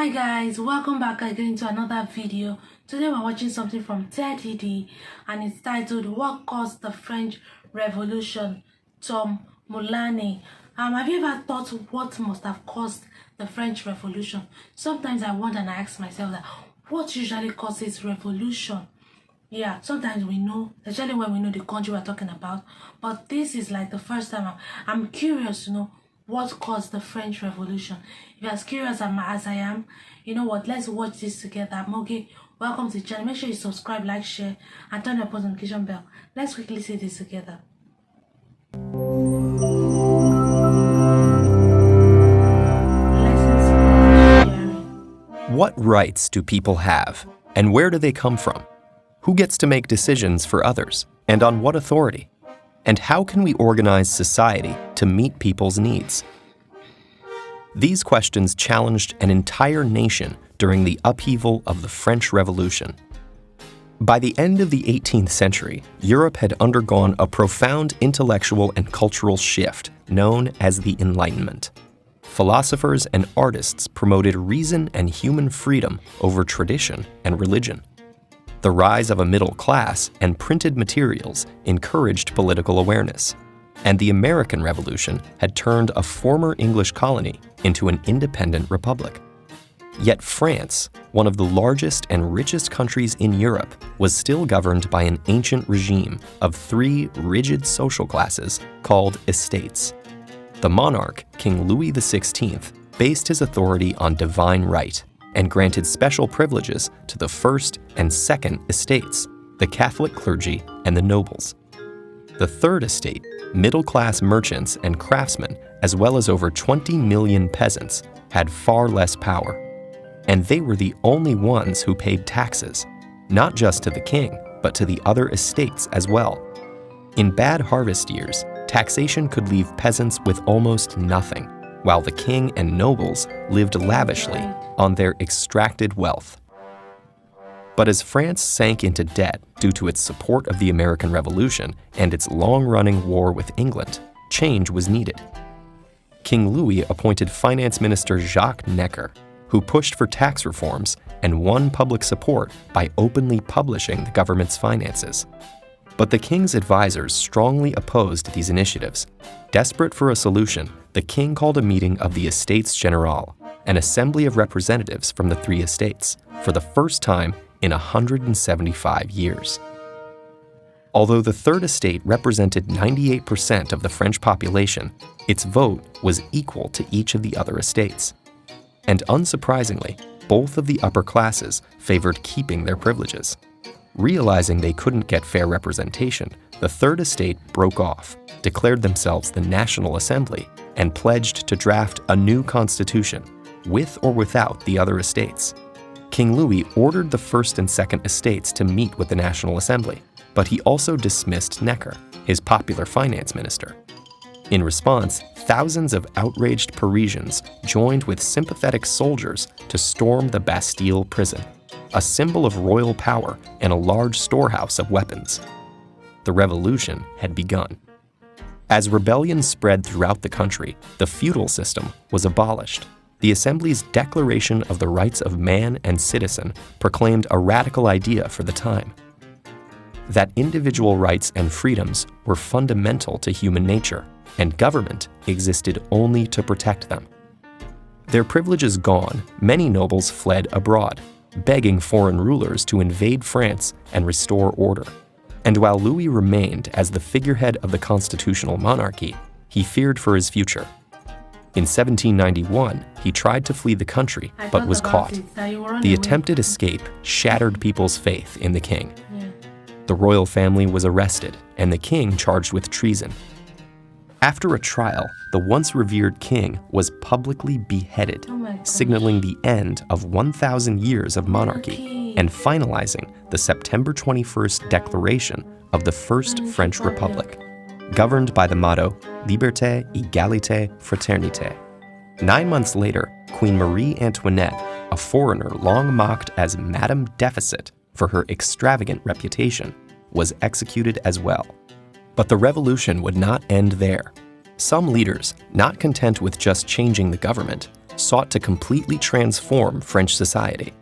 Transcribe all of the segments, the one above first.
Hi guys, welcome back again to another video. Today we're watching something from TED and it's titled What Caused the French Revolution? Tom Mullaney. Have you ever thought what must have caused the French Revolution? Sometimes I wonder and I ask myself that what usually causes revolution? Yeah, sometimes we know, especially when we know the country we're talking about, but this is like the first time I'm curious to know what caused the French Revolution. If you're as curious as I am, you know what, let's watch this together. Mogi, welcome to the channel. Make sure you subscribe, like, share, and turn on your post notification bell. Let's quickly see this together. What rights do people have, and where do they come from? Who gets to make decisions for others, and on what authority? And how can we organize society to meet people's needs? These questions challenged an entire nation during the upheaval of the French Revolution. By the end of the 18th century, Europe had undergone a profound intellectual and cultural shift known as the Enlightenment. Philosophers and artists promoted reason and human freedom over tradition and religion. The rise of a middle class and printed materials encouraged political awareness, and the American Revolution had turned a former English colony into an independent republic. Yet France, one of the largest and richest countries in Europe, was still governed by an ancient regime of three rigid social classes called estates. The monarch, King Louis XVI, based his authority on divine right and granted special privileges to the first and second estates, the Catholic clergy and the nobles. The third estate, middle-class merchants and craftsmen, as well as over 20 million peasants, had far less power. And they were the only ones who paid taxes, not just to the king, but to the other estates as well. In bad harvest years, taxation could leave peasants with almost nothing, while the king and nobles lived lavishly on their extracted wealth. But as France sank into debt due to its support of the American Revolution and its long-running war with England, change was needed. King Louis appointed Finance Minister Jacques Necker, who pushed for tax reforms and won public support by openly publishing the government's finances. But the king's advisors strongly opposed these initiatives. Desperate for a solution, the king called a meeting of the Estates General, an assembly of representatives from the three estates, for the first time in 175 years. Although the Third Estate represented 98% of the French population, its vote was equal to each of the other estates. And unsurprisingly, both of the upper classes favored keeping their privileges. Realizing they couldn't get fair representation, the Third Estate broke off, declared themselves the National Assembly, and pledged to draft a new constitution, with or without the other estates. King Louis ordered the First and Second Estates to meet with the National Assembly, but he also dismissed Necker, his popular finance minister. In response, thousands of outraged Parisians joined with sympathetic soldiers to storm the Bastille prison, a symbol of royal power and a large storehouse of weapons. The revolution had begun. As rebellion spread throughout the country, the feudal system was abolished. The Assembly's Declaration of the Rights of Man and Citizen proclaimed a radical idea for the time: that individual rights and freedoms were fundamental to human nature, and government existed only to protect them. Their privileges gone, many nobles fled abroad, begging foreign rulers to invade France and restore order. And while Louis remained as the figurehead of the constitutional monarchy, he feared for his future. In 1791, he tried to flee the country, but was caught. The attempted escape shattered people's faith in the king. The royal family was arrested, and the king charged with treason. After a trial, the once revered king was publicly beheaded, signaling the end of 1,000 years of monarchy and finalizing the September 21st declaration of the First French Republic, governed by the motto Liberté, Égalité, Fraternité. 9 months later, Queen Marie Antoinette, a foreigner long mocked as Madame Deficit for her extravagant reputation, was executed as well. But the revolution would not end there. Some leaders, not content with just changing the government, sought to completely transform French society.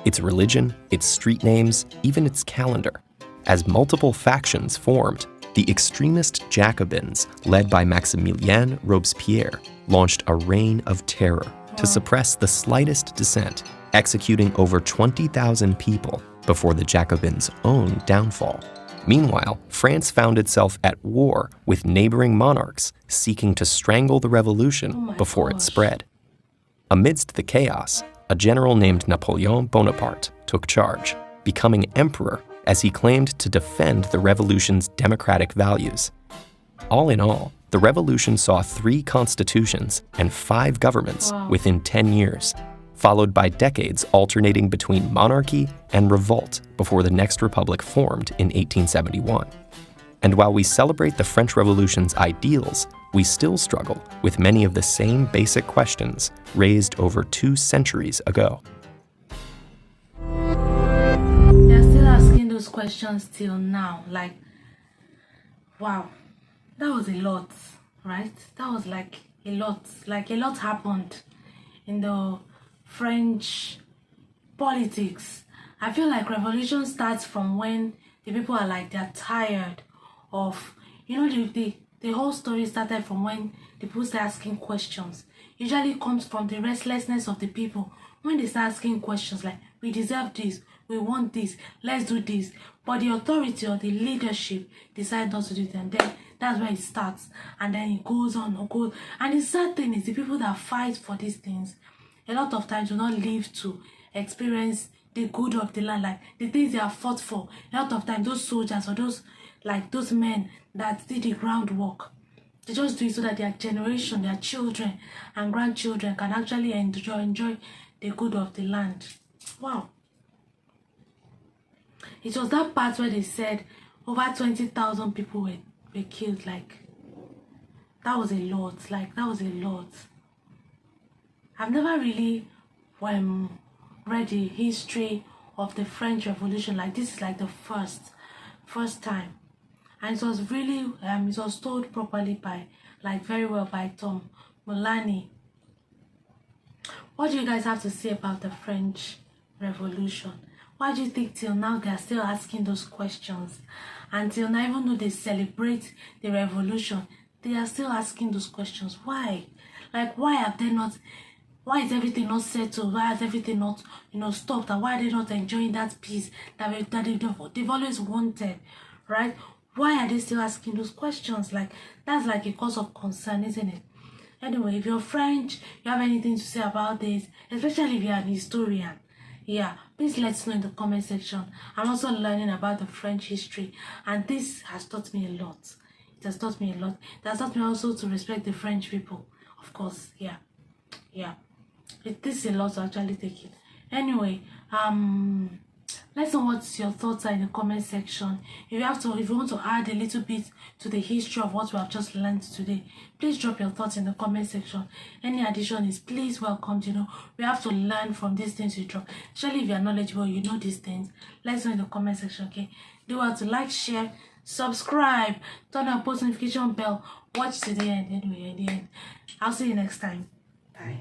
Its religion, its street names, even its calendar. As multiple factions formed, the extremist Jacobins, led by Maximilien Robespierre, launched a reign of terror to suppress the slightest dissent, executing over 20,000 people before the Jacobins' own downfall. Meanwhile, France found itself at war with neighboring monarchs seeking to strangle the revolution before it spread. Amidst the chaos, a general named Napoleon Bonaparte took charge, becoming emperor as he claimed to defend the revolution's democratic values. All in all, the revolution saw 3 constitutions and 5 governments within 10 years, followed by decades alternating between monarchy and revolt before the next republic formed in 1871. And while we celebrate the French Revolution's ideals, we still struggle with many of the same basic questions raised over 2 centuries ago. They're still asking those questions till now. Like, wow, that was a lot, right? That was like a lot. Like, a lot happened in the French politics. I feel like revolution starts from when the people are like, they're tired of, the whole story started from when the people start asking questions. Usually comes from the restlessness of the people when they start asking questions like, we deserve this, we want this, let's do this. But the authority or the leadership decide not to do it, and then that's where it starts, and then it goes on or goes. And the sad thing is, the people that fight for these things a lot of times will not live to experience the good of the land, like the things they have fought for. A lot of times those soldiers or those men that did the groundwork, they just do it so that their generation, their children and grandchildren can actually enjoy the good of the land. Wow. It was that part where they said over 20,000 people were killed. Like, that was a lot. I've never really read the history of the French Revolution. Like, this is like the first time, and it was really it was told properly by, like, very well by Tom Mullaney. What do you guys have to say about the French Revolution? Why do you think till now they are still asking those questions? Until now, even though they celebrate the revolution, they are still asking those questions. Why? Like, why is everything not settled? Why has everything not, stopped? And why are they not enjoying that peace that they've always wanted, right? Why are they still asking those questions? Like, that's like a cause of concern, isn't it? Anyway, if you're French, you have anything to say about this, especially if you're an historian, yeah, please let us know in the comment section. I'm also learning about the French history, and this has taught me a lot. It has taught me a lot. It has taught me also to respect the French people, of course. Yeah. This is a lot to actually take it. Anyway, let's know what your thoughts are in the comment section. If you want to add a little bit to the history of what we have just learned today, please drop your thoughts in the comment section. Any addition is please welcomed. We have to learn from these things we drop. Especially if you are knowledgeable, you know these things. Let's know in the comment section, okay? Do well to like, share, subscribe, turn on post notification bell, watch to the end. Anyway, at the end. I'll see you next time. Bye.